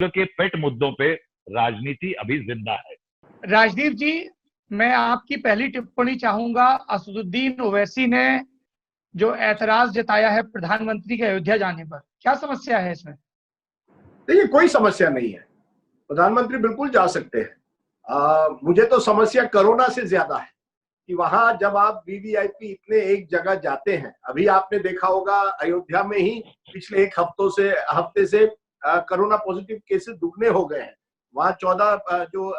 के पेट मुद्दों पे राजनीति अभी जिंदा है। राजदीप जी, मैं आपकी पहली टिप्पणी चाहूंगा। असदुद्दीन ओवैसी ने जो ऐतराज जताया है प्रधानमंत्री के अयोध्या जाने पर, क्या समस्या है इसमें? देखिए, कोई समस्या नहीं है, प्रधानमंत्री बिल्कुल जा सकते हैं। मुझे तो समस्या कोरोना से ज्यादा है कि वहां जब आप वीवीआईपी इतने एक जगह जाते हैं, अभी आपने देखा होगा अयोध्या में ही पिछले एक हफ्ते से कोरोना पॉजिटिव केसेस दुगने हो गए हैं। वहां 14 जो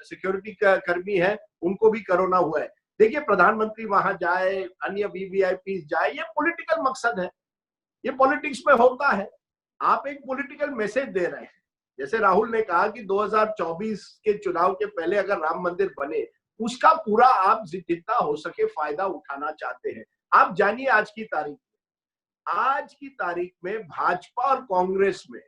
सिक्योरिटी कर्मी है उनको भी कोरोना हुआ है। देखिए, प्रधानमंत्री वहां जाए, अन्य वीवीआईपी जाए, ये पॉलिटिकल मकसद है, ये पॉलिटिक्स में होता है। आप एक पॉलिटिकल मैसेज दे रहे हैं। जैसे राहुल ने कहा कि 2024 के चुनाव के पहले अगर राम मंदिर बने, उसका पूरा आप जितना हो सके फायदा उठाना चाहते हैं। आप जानिए आज की तारीख में भाजपा और कांग्रेस में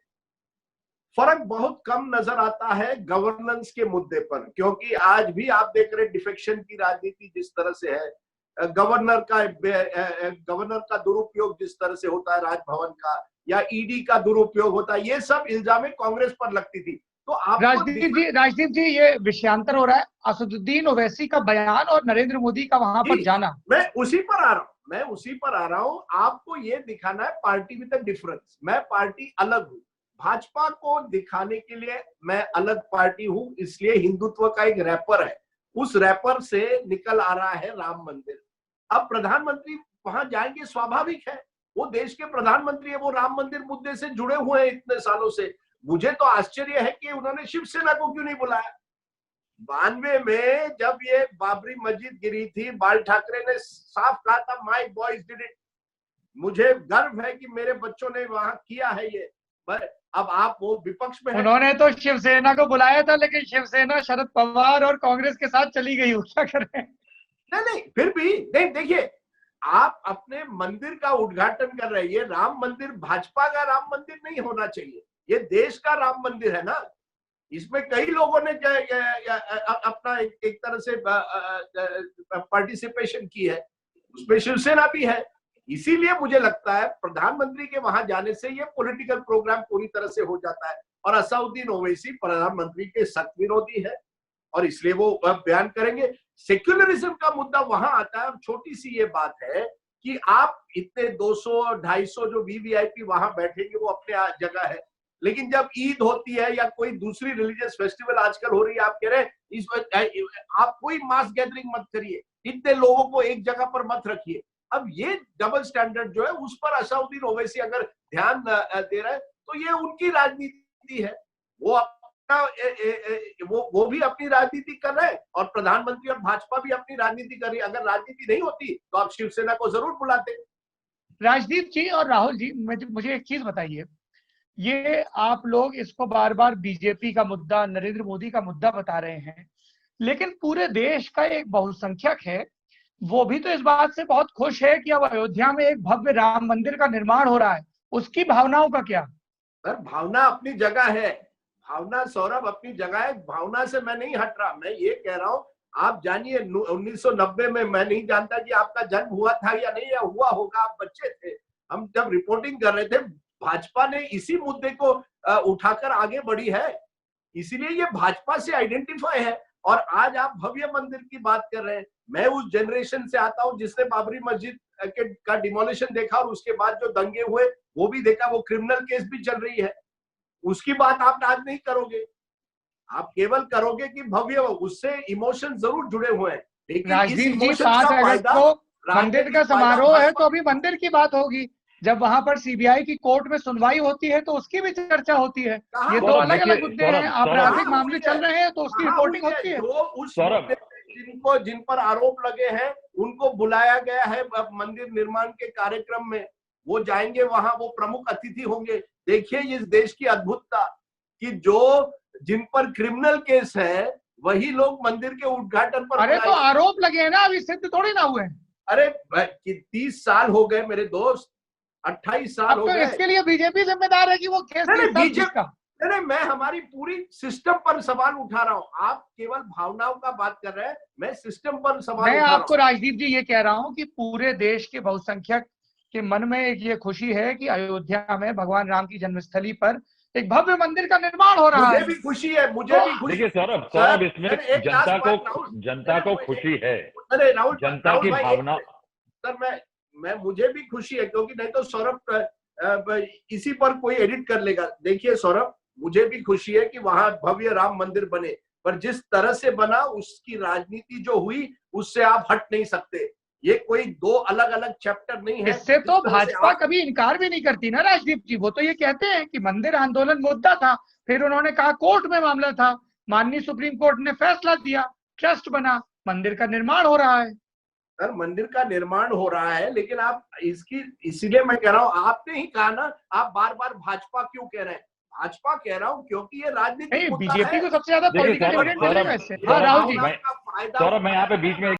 फर्क बहुत कम नजर आता है गवर्नेंस के मुद्दे पर, क्योंकि आज भी आप देख रहे डिफेक्शन की राजनीति जिस तरह से है, गवर्नर का दुरुपयोग जिस तरह से होता है राजभवन का, या ईडी का दुरुपयोग होता है, ये सब इल्जामें कांग्रेस पर लगती थी। तो आप राजदीप जी, ये विषयांतर हो रहा है। असदुद्दीन ओवैसी का बयान और नरेंद्र मोदी का वहां पर जाना, मैं उसी पर आ रहा हूं। आपको ये दिखाना है पार्टी विद द डिफरेंस। मैं पार्टी अलग हूं, भाजपा को दिखाने के लिए मैं अलग पार्टी हूं, इसलिए हिंदुत्व का एक रैपर है, उस रैपर से निकल आ रहा है राम मंदिर। अब प्रधानमंत्री वहां जाएंगे, स्वाभाविक है, वो देश के प्रधानमंत्री है, वो राम मंदिर मुद्दे से जुड़े हुए हैं इतने सालों से। मुझे तो आश्चर्य है कि उन्होंने शिवसेना को क्यों नहीं बुलाया। 92 में जब ये बाबरी मस्जिद गिरी थी, बाल ठाकरे ने साफ कहा था, माय बॉयज डिड इट। मुझे गर्व है कि मेरे बच्चों ने वहां किया है ये। पर अब आप वो विपक्ष में हैं। उन्होंने तो शिवसेना को बुलाया था, लेकिन शिवसेना शरद पवार और कांग्रेस के साथ चली गई। क्या करें? नहीं, फिर भी नहीं। देखिए, आप अपने मंदिर का उद्घाटन कर रहे हैं, ये राम मंदिर भाजपा का राम मंदिर नहीं होना चाहिए, ये देश का राम मंदिर है ना। इसमें कई लोगों ने अपना एक तरह से पार्टिसिपेशन की है, उसमें शिवसेना भी है। इसीलिए मुझे लगता है प्रधानमंत्री के वहां जाने से ये पॉलिटिकल प्रोग्राम पूरी तरह से हो जाता है। और असदुद्दीन ओवैसी प्रधानमंत्री के सख्त विरोधी है और इसलिए वो बयान करेंगे। सेक्युलरिज्म का मुद्दा वहां आता है। छोटी सी ये बात है कि आप इतने 200-250 जो वीवीआईपी वहां बैठेंगे वो अपने जगह है, लेकिन जब ईद होती है या कोई दूसरी रिलीजियस फेस्टिवल आजकल हो रही है, आप कह रहे हैं आप कोई मास गैदरिंग मत करिए, इतने लोगों को एक जगह पर मत रखिए। अब ये डबल स्टैंडर्ड जो है उस पर असदुद्दीन ओवैसी अगर ध्यान दे रहे हैं तो ये उनकी राजनीति है। वो वो भी अपनी राजनीति कर रहे हैं और प्रधानमंत्री और भाजपा भी अपनी राजनीति कर रही है। अगर राजनीति नहीं होती तो आप शिवसेना को जरूर बुलाते। राजदीप जी और राहुल जी, मुझे एक चीज बताइए, ये आप लोग इसको बार बार बीजेपी का मुद्दा, नरेंद्र मोदी का मुद्दा बता रहे हैं, लेकिन पूरे देश का एक बहुसंख्यक है, वो भी तो इस बात से बहुत खुश है कि अब अयोध्या में एक भव्य राम मंदिर का निर्माण हो रहा है। उसकी भावनाओं का क्या? सर, भावना अपनी जगह है, भावना सौरभ अपनी जगह है, भावना से मैं नहीं हट रहा। मैं ये कह रहा हूं, आप जानिए 1990 में, मैं नहीं जानता कि आपका जन्म हुआ था या नहीं, या हुआ होगा, आप बच्चे थे, हम जब रिपोर्टिंग कर रहे थे, भाजपा ने इसी मुद्दे को उठाकर आगे बढ़ी है, इसीलिए ये भाजपा से आइडेंटिफाई है। और आज आप भव्य मंदिर की बात कर रहे हैं। मैं उस जनरेशन से आता हूं जिसने बाबरी मस्जिद का डिमोलिशन देखा और उसके बाद जो दंगे हुए वो भी देखा, वो क्रिमिनल केस भी चल रही है, उसकी बात आप आज नहीं करोगे। आप केवल करोगे कि भव्य, उससे इमोशन जरूर जुड़े हुए हैं, लेकिन इस इमोशन का फायदा मंदिर का समारोह है तो अभी मंदिर की बात होगी। जब वहां पर सीबीआई की कोर्ट में सुनवाई होती है तो उसकी भी चर्चा होती है। ये तो अलग अलग मुद्दे हैं। आपराधिक मामले चल रहे हैं तो उसकी रिपोर्टिंग होती है। जिन पर आरोप लगे हैं उनको बुलाया गया है मंदिर निर्माण के कार्यक्रम में, वो जाएंगे वहां, वो प्रमुख अतिथि होंगे। देखिए इस देश की अद्भुतता कि जिन पर क्रिमिनल केस है वही लोग मंदिर के उद्घाटन पर। अरे तो आरोप लगे हैं ना, अभी सिद्ध थोड़ी ना हुए। अरे 30 साल हो गए मेरे दोस्त, 28 साल हो गए। इसके लिए बीजेपी जिम्मेदार है कि वो केस नहीं, मैं हमारी पूरी सिस्टम पर सवाल उठा रहा हूं। आप केवल भावनाओं का बात कर रहे हैं, मैं सिस्टम पर सवाल उठा रहा हूं। मैं आपको राजदीप जी ये कह रहा हूं कि पूरे देश के बहुसंख्यक के मन में एक ये खुशी है कि अयोध्या में भगवान राम की जन्मस्थली पर एक भव्य मंदिर का निर्माण हो रहा मुझे है। भी खुशी है, मुझे भी खुशी। देखिए सौरभ, सर, इसमें एक जनता लास्ट बात, राहुल, को खुशी है, अरे राहुल, जनता राहुल की भाई, भावना। सर मैं मुझे भी खुशी है, क्योंकि नहीं तो सौरभ इसी पर कोई एडिट कर लेगा। देखिए सौरभ, मुझे भी खुशी है कि वहां भव्य राम मंदिर बने, पर जिस तरह से बना उसकी राजनीति जो हुई उससे आप हट नहीं सकते। ये कोई दो अलग अलग चैप्टर नहीं है। इससे तो जिस तरह से भाजपा आप- कभी इनकार भी नहीं करती ना राजदीप जी। वो तो ये कहते हैं कि मंदिर आंदोलन मुद्दा था, फिर उन्होंने कहा कोर्ट में मामला था, माननीय सुप्रीम कोर्ट ने फैसला दिया, ट्रस्ट बना, मंदिर का निर्माण हो रहा है। सर, मंदिर का निर्माण हो रहा है, लेकिन आप इसीलिए मैं कह रहा हूं, आपने ही कहा ना, आप बार बार भाजपा क्यों कह रहे हैं? भाजपा कह रहा हूं क्योंकि ये राजनीतिक नहीं, मुद्दा बीजेपी है। को सबसे ज्यादा देखिए पॉलिटिकल सौरभ, डिविडेंड मिलेगा इससे। हाँ सौरभ, राहुल जी, का फायदा सौरभ मैं यहाँ पे बीच में